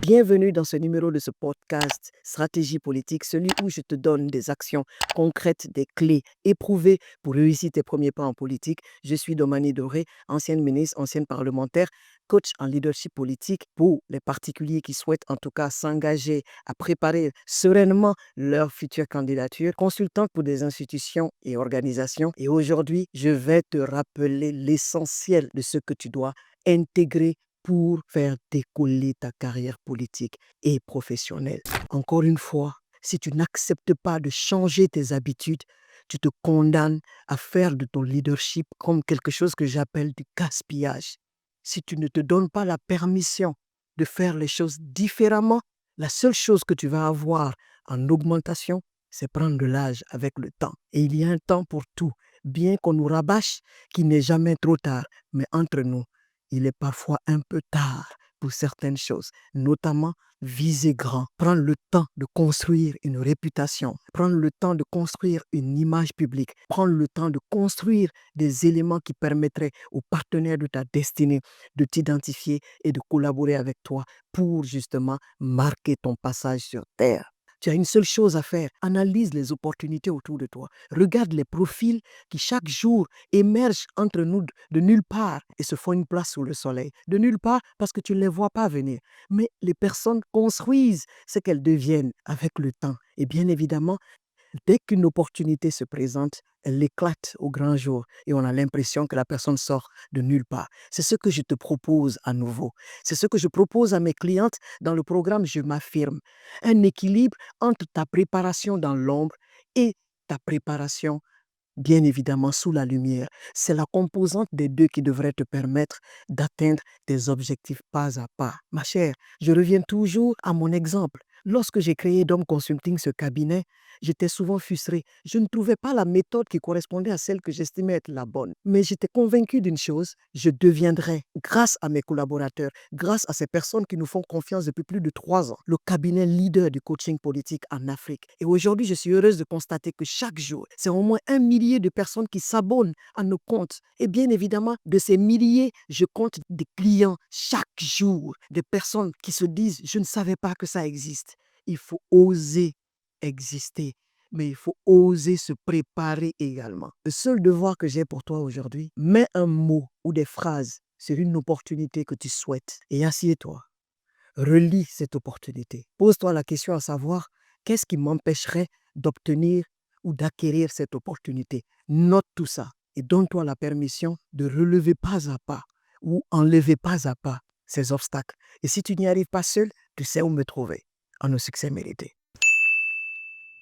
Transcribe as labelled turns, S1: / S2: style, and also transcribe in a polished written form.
S1: Bienvenue dans ce numéro de ce podcast Stratégie politique, celui où je te donne des actions concrètes, des clés éprouvées pour réussir tes premiers pas en politique. Je suis Domani Doré, ancienne ministre, ancienne parlementaire, coach en leadership politique pour les particuliers qui souhaitent en tout cas s'engager à préparer sereinement leur future candidature, consultante pour des institutions et organisations. Et aujourd'hui, je vais te rappeler l'essentiel de ce que tu dois intégrer pour faire décoller ta carrière politique et professionnelle. Encore une fois, si tu n'acceptes pas de changer tes habitudes, tu te condamnes à faire de ton leadership comme quelque chose que j'appelle du gaspillage. Si tu ne te donnes pas la permission de faire les choses différemment, la seule chose que tu vas avoir en augmentation, c'est prendre de l'âge avec le temps. Et il y a un temps pour tout. Bien qu'on nous rabâche qu'il n'est jamais trop tard, mais entre nous, il est parfois un peu tard pour certaines choses, notamment viser grand, prendre le temps de construire une réputation, prendre le temps de construire une image publique, prendre le temps de construire des éléments qui permettraient aux partenaires de ta destinée de t'identifier et de collaborer avec toi pour justement marquer ton passage sur Terre. Tu as une seule chose à faire, analyse les opportunités autour de toi. Regarde les profils qui chaque jour émergent entre nous de nulle part et se font une place sous le soleil. De nulle part parce que tu ne les vois pas venir. Mais les personnes construisent ce qu'elles deviennent avec le temps. Et bien évidemment, dès qu'une opportunité se présente, elle éclate au grand jour et on a l'impression que la personne sort de nulle part. C'est ce que je te propose à nouveau. C'est ce que je propose à mes clientes dans le programme Je m'affirme. Un équilibre entre ta préparation dans l'ombre et ta préparation bien évidemment sous la lumière. C'est la composante des deux qui devrait te permettre d'atteindre tes objectifs pas à pas. Ma chère, je reviens toujours à mon exemple. Lorsque j'ai créé Dom Consulting, ce cabinet, j'étais souvent frustré. Je ne trouvais pas la méthode qui correspondait à celle que j'estimais être la bonne. Mais j'étais convaincu d'une chose, je deviendrai, grâce à mes collaborateurs, grâce à ces personnes qui nous font confiance depuis plus de 3 ans, le cabinet leader du coaching politique en Afrique. Et aujourd'hui, je suis heureuse de constater que chaque jour, c'est au moins 1 millier de personnes qui s'abonnent à nos comptes. Et bien évidemment, de ces milliers, je compte des clients chaque jour, des personnes qui se disent, je ne savais pas que ça existe. Il faut oser exister, mais il faut oser se préparer également. Le seul devoir que j'ai pour toi aujourd'hui, mets un mot ou des phrases sur une opportunité que tu souhaites et assieds-toi. Relis cette opportunité. Pose-toi la question à savoir, qu'est-ce qui m'empêcherait d'obtenir ou d'acquérir cette opportunité? Note tout ça et donne-toi la permission de relever pas à pas ou enlever pas à pas ces obstacles. Et si tu n'y arrives pas seul, tu sais où me trouver. En un succès mérité.